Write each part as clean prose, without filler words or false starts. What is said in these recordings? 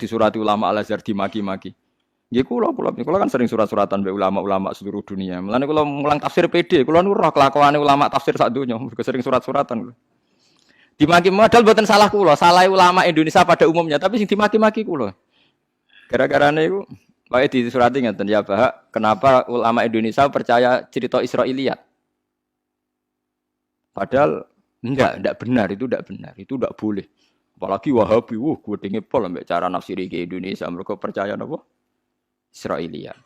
disurati ulama Al-Azhar dimaki-maki. Nggih kula kan sering surat-suratan mbek ulama-ulama seluruh dunia. Mulane kula mulang tafsir PD, kula nu roh kelakuane ulama tafsir sak donya, sering surat-suratan. Dimaki modal mboten salah kula, salah ulama Indonesia pada umumnya, tapi sing dimaki-maki kula. Gara-garane iku wae disurati ngeten ya, Pak, kenapa ulama Indonesia percaya cerita Israiliyat? Padahal enggak benar, itu enggak boleh. Apalagi Wahabi, gedenge pol ambek cara nafsiri ke Indonesia, mereka percaya napa? Israiliyat.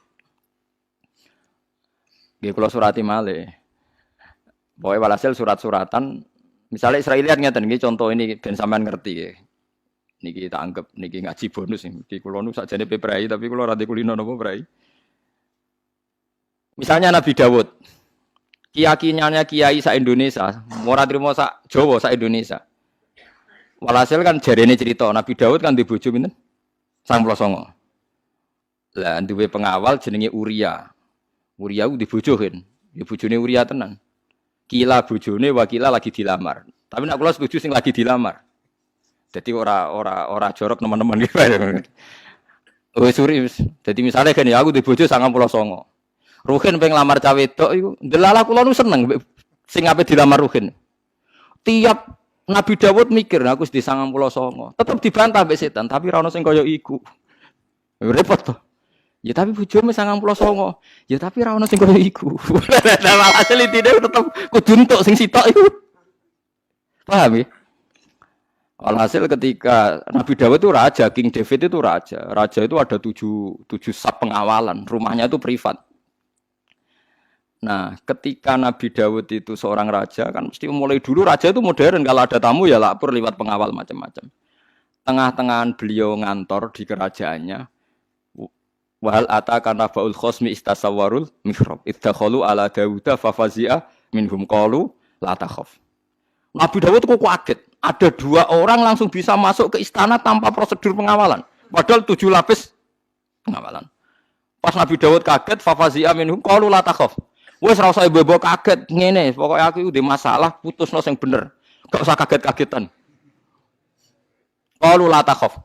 Nggih kula surati malih. Pokoke walhasil surat-suratan, misalnya Israiliyat ngeten nggih contoh ini ben sampean ngerti nggih. Niki tak anggap niki ngaji bonus niki kula nu sakjane peprai tapi kula rada kulino napa prai. Misalnya Nabi Dawud. Keyakinannya kiai sak Indonesia, ora trimo sak Jawa sak Indonesia. Walhasil kan jarene cerita Nabi Dawud kan dibojo pinten? 99. Lah duwe pengawal jenenge Uria. Uria ku dibojo kan. Ya bojone Uria tenan. Kila bojone wakila lagi dilamar. Tapi nek kula setuju sing lagi dilamar. Jadi ora jorok teman-teman gitu. Oh suri. Jadi misalnya kan ya aku dibojo 99. Ruhin pengen lamar cawe wedok iku. Delala kula nu seneng sing ape dilamar Ruhin. Tiap Nabi Dawud mikir aku wis di 99. Tetep dibantah mbek setan, tapi ra ono sing kaya iku. Repot to. Ya tapi bojomu 99. Ya tapi ra ono sing kaya iku. Nah, hasil intine tetep kudu entuk sing sitok iku. Paham ya? Alhasil ketika Nabi Dawud itu raja, King David itu raja. Raja itu ada 7 sab pengawalan, rumahnya itu privat. Nah, ketika Nabi Dawud itu seorang raja, kan mesti mulai dulu raja itu modern. Kalau ada tamu ya lapor lewat pengawal macam-macam. Tengah-tengahan beliau ngantor di kerajaannya. Wahal ataka nabaul khosmi istasawarul mihrab. Iddakhulu ala Dawuda fafazi'a minhum qalu la takhaf. Nabi Dawud kok kaget. Ada 2 orang langsung bisa masuk ke istana tanpa prosedur pengawalan. Padahal 7 lapis pengawalan. Pas Nabi Dawud kaget, fafazi'a minhum qalu la takhaf. Wes ora usah mbok kaget ngene, pokoke aku iki masalah putusno sing bener. Gak usah kaget-kagetan. Qalu la takhaf.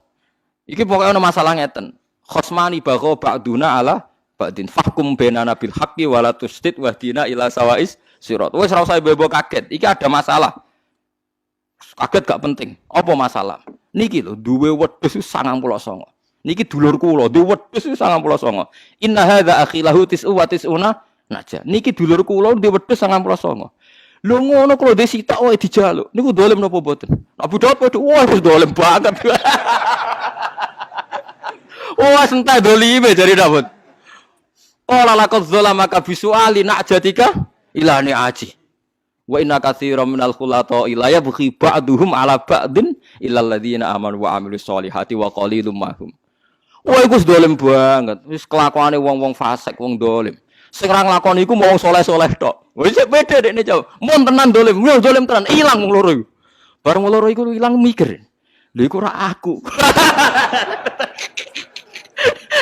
Iki pokoke ana masalah ngeten. Khosmani bagho ba'duna ala ba'din fahkum bainana bil haqqi wala tusdid wahdina ila sawais sirat. Wes ora usah mbok kaget. Iki ada masalah. Kaget gak penting. Apa masalah? Niki lho duwe wedhus 99. Niki dulur kula, duwe wedhus 99. Inna hadza akhilahu tis'u wa tis'una naja. Niki dulur kula duwe wedhus 99. Lho ngono kula dhe sitok wae dijaluk. Niku dolem napa mboten? Abu Daud padha wah wis dolem banget. Wah sentai dolime jare Daud. Qala laqad zalamaka bisu'ali najatika ilani aji. Wa inna katsiran minal khulata ila yabghi ba'duhum ala ba'din illal ladzina amanu wa 'amilus solihati wa qalilum mahum. Wah iku wis dolem banget. Wis kelakuane wong-wong fasik, wong dolem. Sing ra nglakoni iku mau soleh-soleh tok. Wis beda dekne jauh. Mun tenan dolem, yo dolem tenan, ilang wong loro iku. Bareng wong loro iku ilang mikir. Lha iku ra aku.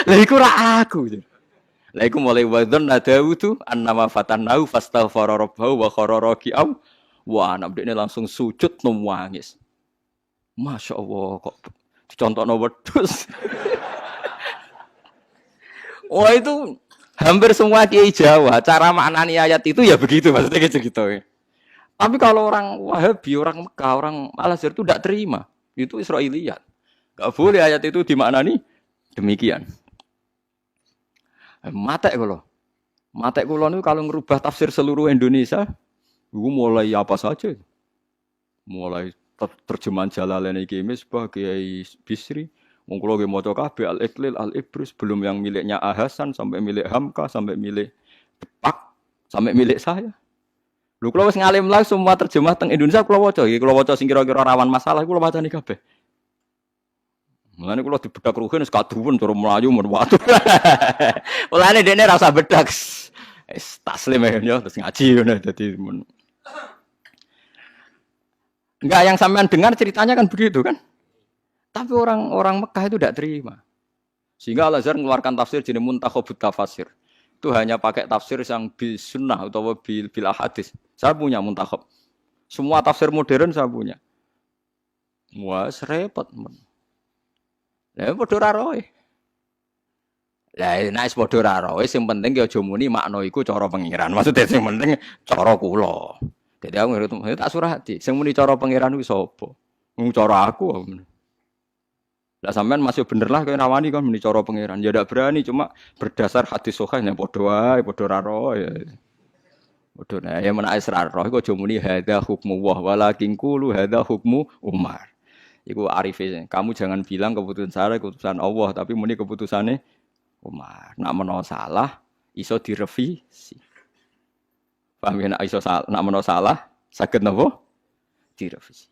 Lha iku ra aku. Lha iku mulai wadon Dawudu annama fatannahu fastaghfara rabbahu wa kharara raki'am. Wah, anak dekne langsung sujud nangis. Masyaallah kok dicontohno wedhus. Wah itu hampir semua kiai Jawa cara maknani ayat itu ya begitu maksudnya gitu. Tapi kalau orang Wahabi, orang Mekah, orang Al-Azhar itu tidak terima. Itu Israiliyat. Enggak boleh ayat itu dimaknani demikian. Matek kula niku kalau ngerubah tafsir seluruh Indonesia, itu mulai apa saja. Mulai terjemahan Jalalain iki Misbah Kiai Bisri. Wong kula nggih maca kabeh Al-Iqlil, Al-Ibris, belum yang miliknya Hasan sampai milik Hamka, sampai milik Depak, sampai milik saya. Lho kula wis ngalim lah semua terjemah teng Indonesia kula waca. Iki kula waca sing kira-kira rawan masalah kula wacani kabeh. Mulane kula dibedak Ruhin wis kaduwen cara mlayu men watu. Mulane dekne ra usah bedak. Wis taslim ya terus ngaji ngono dadi men. Enggak yang sampean dengar ceritanya kan begitu kan? Tapi orang Mekah itu tidak terima. Sehingga Al-Azhar mengeluarkan tafsir jenis Muntakhabut Tafasir. Itu hanya pakai tafsir yang bil sunnah atau bil hadis. Saya punya Muntakhab. Semua tafsir modern saya punya. Wah, repot. Lah padha ra roe. Lah nek padha ra roe sing penting ki aja muni makna iku cara pengiran. Maksudnya sing penting cara kula. Dadi aku nurut tak surati. Sing muni cara pengiran kuwi sapa? Wong cara aku. Lah sampean masih bener lah kowe rawani kan muni cara pengiran. Ya ndak berani cuma berdasar hadis sahih yang padha wae padha ra roe. Padha nah ya menak isra roh iku aja muni hadza hukmu walakin qulu hadza hukmu Umar. Iku arife. Kamu jangan bilang keputusan saya keputusan Allah tapi muni keputusane Umar. Nak menawa salah iso direvisi. Paham ya nak iso salah, nak menawa salah saged napa? Direvisi.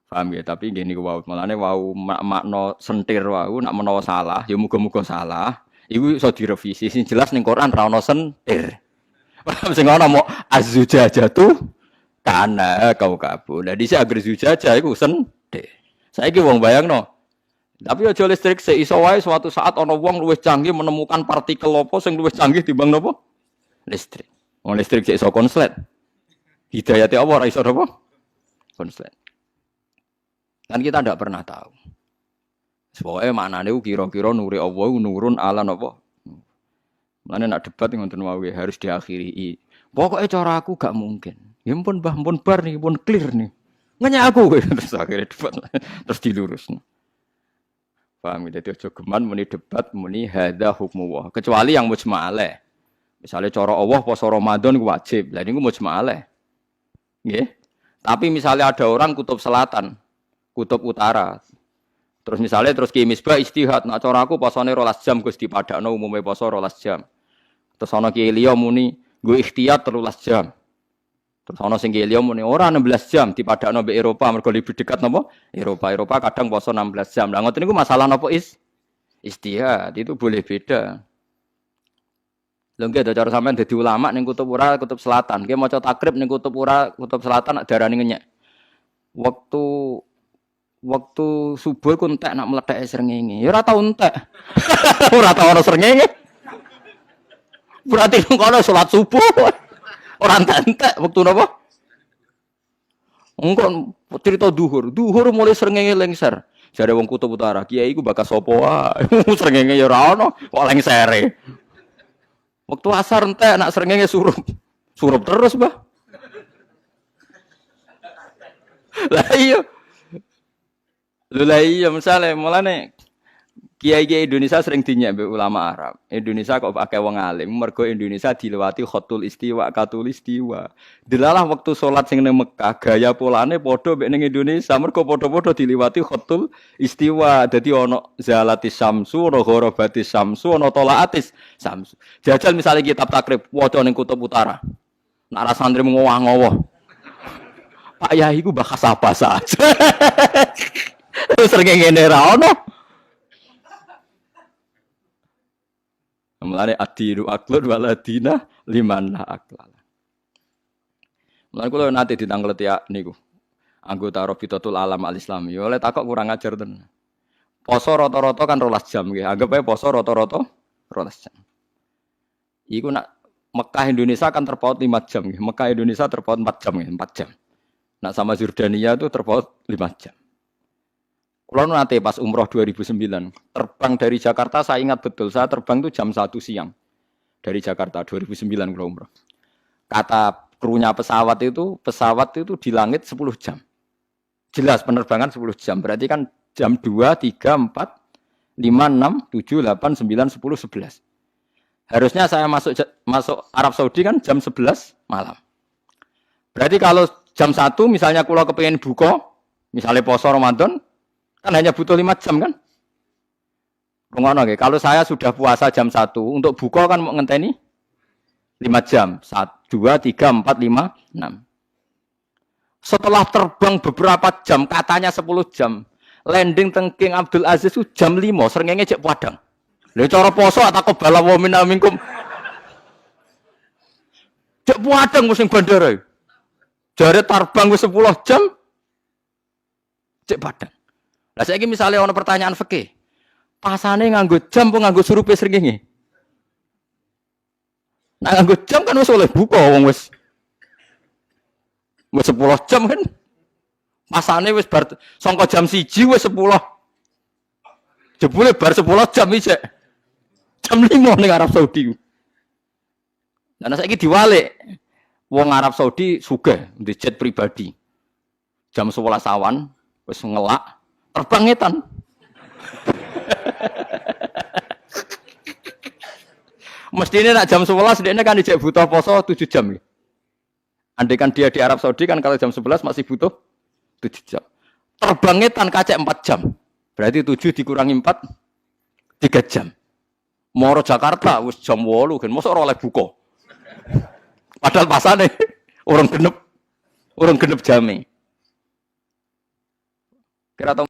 Paham ya, tapi ngene ku wau, malane wau makna sentir wau nak menawa salah, ya muga-muga salah. Iku iso direvisi. Sing jelas ning Quran ra ono sentir. Paham sing ana mau az-zujajatu kana kau kabul. Lah dhisik agar zujajah iku sentir. Saiki wong bayangno. Tapi aja listrik seiso wae suatu saat ana wong luwih canggih menemukan partikel apa sing luwih canggih timbang napa? Listrik. Wong listrik seiso konslet. Hidayate apa ora iso napa? Konslet. Kan kita ndak pernah tahu. Pokoke maknane kira-kira nuri Allah nurun ala napa? Mane nak debat ngoten wae harus diakhiri. Pokoke cara aku gak mungkin. Ya pun Mbah pun bar nih pun clear nih. Ngenyak aku terus akhirnya debat terus dilurusno. Paham ya? Jadi aja geman muni debat muni hadza hukmu. Kecuali yang mujma' alaih. Misalnya cara Allah puasa Ramadan wajib. Lah niku mujma' alaih. Nggih. Tapi misalnya ada orang kutub selatan, kutub utara. Terus misalnya terus Ki Misbah istihad, nak cara aku puasane 12 jam Gus dipadakno umume puasa 12 jam. Terus ana Ki liya muni nggo ikhtiyat 13 jam. Terus ana sing liya muni ora 16 jam dipadakno mbek Eropa mergo lebih dekat napa? Eropa kadang puasa 16 jam. Lah ngoten niku masalah napa istihad itu boleh beda. Lho nggih cara sampean dadi ulama ning kutub ora kutub selatan, nggih maca takrib ning kutub ora kutub selatan darane ngenyek. Waktu subuh ku entek nak mletheke srengenge. Ya ora tau entek. Ora tau ana srengenge. Berarti kono salat subuh. Ora entek waktu napa? Engko cerita duhur mulai srengenge lengser. Jare wong kutub utara, kiai iku bakas sapa wae. Srengenge ya ora ono, kok lengsere. Waktu asar entek nak srengenge surup. Surup terus, Mbah. Lah iya misale mulane kiai-kiai Indonesia sering dinyek mbek ulama Arab. Indonesia kok akeh wong alim, mergo Indonesia dilewati khatul istiwa, katul istiwa. Delalah waktu salat sing ning Mekah gaya polane padha mbek ning Indonesia, mergo padha-padha diliwati khatul istiwa. Dadi ana zalatis samsu, ana gharabatis samsu, ana talaatis samsu. Jajal misalnya kitab takrib waca ning kutub utara. Nak ra santri ngowah-ngowah. Pak Yai ku bahas apa saja. Terus ngene ra ono. Mulane adiru aklun waladina liman la aklala. Mulane kula nate ditanglet ya niku. Anggota Rabitatul Alam Al-Islami. Oleh takok kurang ajar tenan. Poso rata-rata kan 12 jam nggih. Anggap ae poso rata-rata 12 jam. Iku nak Mekah Indonesia kan terpaut 5 jam nggih. Mekah Indonesia terpaut 4 jam nggih, 4 jam. Nak sama Jordania itu terpaut 5 jam. Kalau nanti pas umroh 2009, terbang dari Jakarta saya ingat betul, saya terbang itu jam 1 siang. Dari Jakarta 2009 kalau umroh. Kata krunya pesawat itu di langit 10 jam. Jelas penerbangan 10 jam. Berarti kan jam 2, 3, 4, 5, 6, 7, 8, 9, 10, 11. Harusnya saya masuk Arab Saudi kan jam 11 malam. Berarti kalau jam 1 misalnya kula kepengin buka, misalnya poso Ramadan, kan hanya butuh 5 jam kan? Rungono nggih, kalau saya sudah puasa jam 1, untuk buka kan mau ngenteni 5 jam. 1, 2, 3, 4, 5, 6. Setelah terbang beberapa jam, katanya 10 jam, landing teng King Abdul Aziz itu jam 5, srengenge cek padang. Lha cara poso atau bala wa minkum. Cek padang musim bandara. Jare terbang wis 10 jam cek padang. Lah saiki misale ana pertanyaan fikih. Pasane nganggo jam apa nganggo surupe srengenge? Nah nganggo jam kan wis oleh buka wong wis 10 jam kan. Pasane wis bar sangka jam 1 wis 10. Jebule bar 10 jam isik. Jam 5 ning Arab Saudi. Nah saiki diwalik. Wong Arab Saudi sugih di jet pribadi. Jam 11 awan wis ngelak terbang etan. Mestinya nak jam 11 dia kan dijak butuh poso 7 jam. Andai kan dia di Arab Saudi kan kalau jam 11 masih butuh 7 jam. Terbangnya tan kacek 4 jam. Berarti 7 dikurangi 4 3 jam. Moro Jakarta wis jam 8 kan mosok ora oleh buka. Padahal pasane orang genep jame. Kira tau